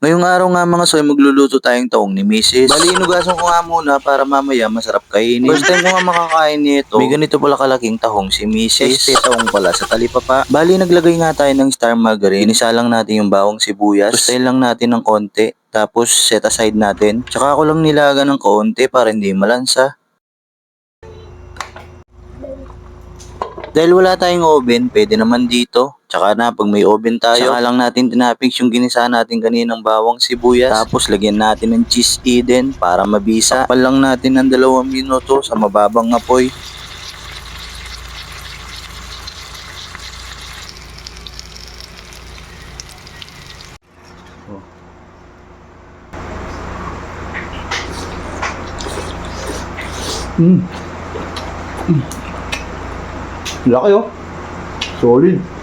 Ngayong araw nga mga soy, magluluto tayong tahong ni Mrs. Bali, inugasan ko nga muna para mamaya masarap kainin. First time ko nga makakain nito. May ganito pala kalaking tahong si Mrs. Tahong pala sa talipapa. Bali, naglagay nga tayo ng star margarine. Inisa lang natin yung bawang sibuyas. Tustayin lang natin ng konti. Tapos, set aside natin. Tsaka ako lang nilaga ng konti para hindi malansa. Dahil wala tayong oven, pwede naman dito. Tsaka na, pag may oven tayo, tsaka lang natin tinapix yung ginisa natin kaninang bawang sibuyas. Tapos, lagyan natin ng cheese Eden para mabisa. Takpan lang natin ng 2 minuto sa mababang apoy. Laki oh. Solid.